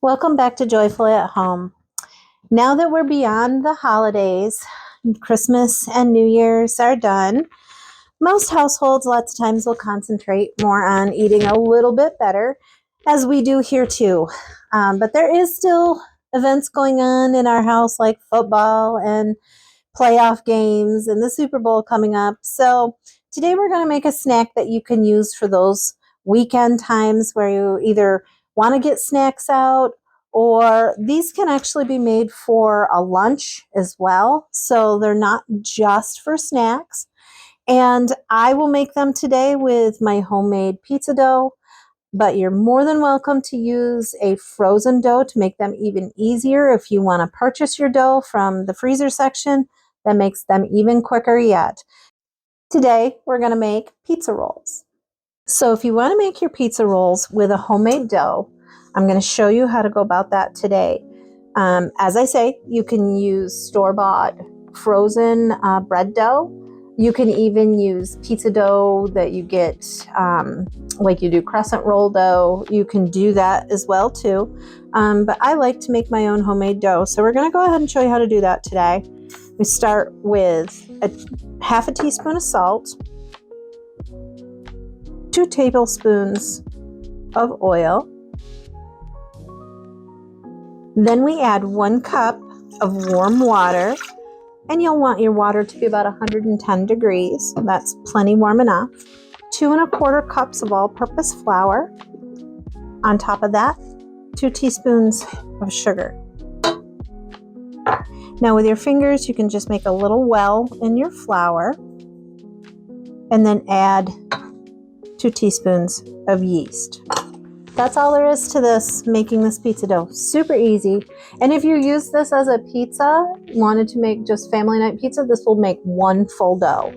Welcome back to Joyfully at Home. Now that we're beyond the holidays, Christmas and New Year's are done, most households lots of times will concentrate more on eating a little bit better, as we do here too. But there is still events going on in our house like football and playoff games and the Super Bowl coming up. So today we're going to make a snack that you can use for those weekend times where you either want to get snacks out, or these can actually be made for a lunch as well. So they're not just for snacks. And I will make them today with my homemade pizza dough, but you're more than welcome to use a frozen dough to make them even easier. If you want to purchase your dough from the freezer section, that makes them even quicker yet. Today, we're going to make pizza rolls. So if you want to make your pizza rolls with a homemade dough, I'm going to show you how to go about that today. As I say, you can use store-bought frozen bread dough. You can even use pizza dough that you get like you do crescent roll dough. You can do that as well too. But I like to make my own homemade dough. So we're going to go ahead and show you how to do that today. We start with half a teaspoon of salt, 2 tablespoons of oil. Then we add 1 cup of warm water, and you'll want your water to be about 110 degrees. That's plenty warm enough. 2 1/4 cups of all-purpose flour. On top of that, 2 teaspoons of sugar. Now with your fingers, you can just make a little well in your flour and then add 2 teaspoons of yeast. That's all there is to this, making this pizza dough. Super easy. And if you use this as a pizza, wanted to make just family night pizza, this will make 1 full dough.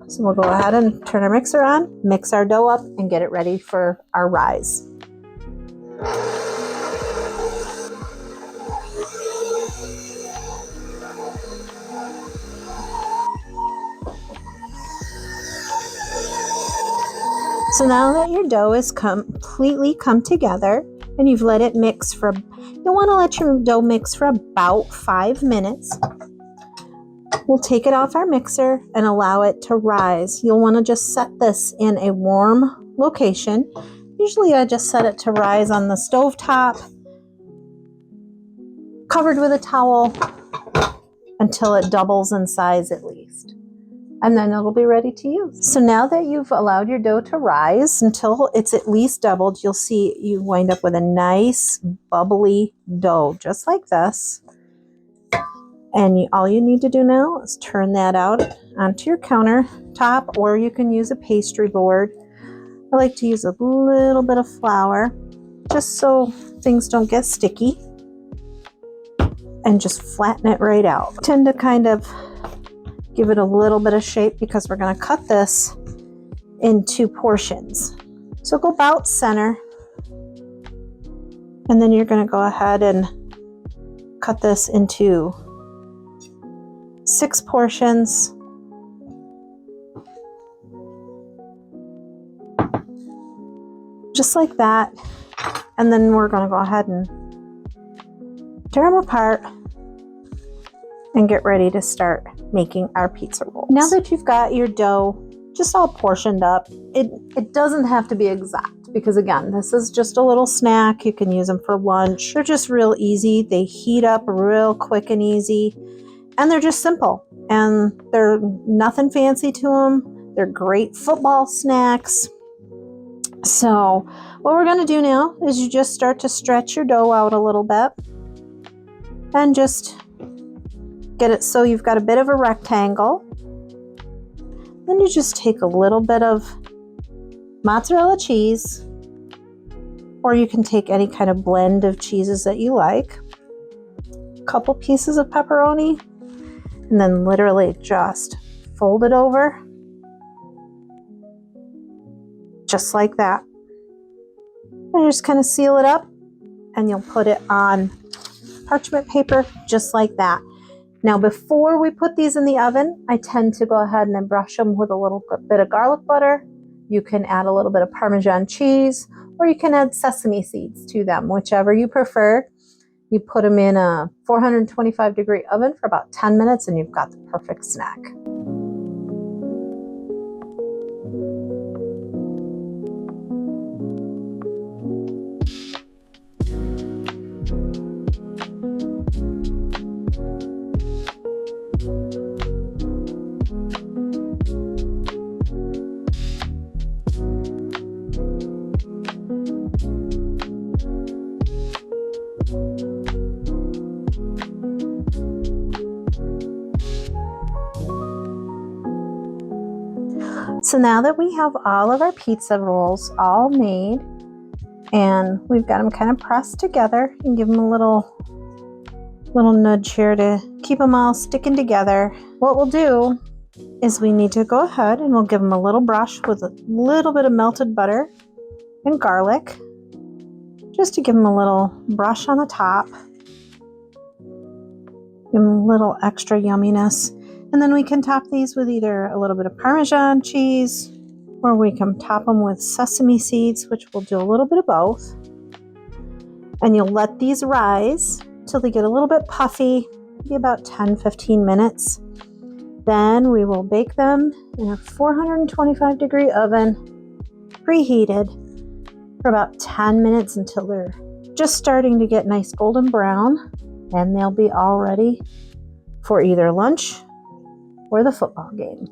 So we'll go ahead and turn our mixer on, mix our dough up, and get it ready for our rise. So now that your dough is completely come together and you've let it mix for, you'll want to let your dough mix for about 5 minutes. We'll take it off our mixer and allow it to rise. You'll want to just set this in a warm location. Usually I just set it to rise on the stove top, covered with a towel until it doubles in size at least. And then it'll be ready to use. So now that you've allowed your dough to rise until it's at least doubled, you'll see you wind up with a nice bubbly dough, just like this. And all you need to do now is turn that out onto your countertop, or you can use a pastry board. I like to use a little bit of flour, just so things don't get sticky, and just flatten it right out. Tend to kind of give it a little bit of shape because we're going to cut this into portions. So go about center, and then you're going to go ahead and cut this into 6 portions. Just like that. And then we're going to go ahead and tear them apart and get ready to start making our pizza rolls. Now that you've got your dough just all portioned up, it doesn't have to be exact, because again, this is just a little snack. You can use them for lunch. They're just real easy. They heat up real quick and easy, and they're just simple, and they're nothing fancy to them. They're great football snacks. So what we're going to do now is you just start to stretch your dough out a little bit and just get it so you've got a bit of a rectangle. Then you just take a little bit of mozzarella cheese, or you can take any kind of blend of cheeses that you like, a couple pieces of pepperoni, and then literally just fold it over just like that. And just kind of seal it up, and you'll put it on parchment paper just like that. Now before we put these in the oven, I tend to go ahead and brush them with a little bit of garlic butter. You can add a little bit of Parmesan cheese, or you can add sesame seeds to them, whichever you prefer. You put them in a 425-degree oven for about 10 minutes and you've got the perfect snack. So now that we have all of our pizza rolls all made and we've got them kind of pressed together, and give them a little nudge here to keep them all sticking together. What we'll do is we need to go ahead and we'll give them a little brush with a little bit of melted butter and garlic, just to give them a little brush on the top, give them a little extra yumminess. And then we can top these with either a little bit of Parmesan cheese, or we can top them with sesame seeds, which we'll do a little bit of both. And you'll let these rise till they get a little bit puffy, maybe about 10-15 minutes. Then we will bake them in a 425-degree oven, preheated, for about 10 minutes until they're just starting to get nice golden brown, and they'll be all ready for either lunch or the football game.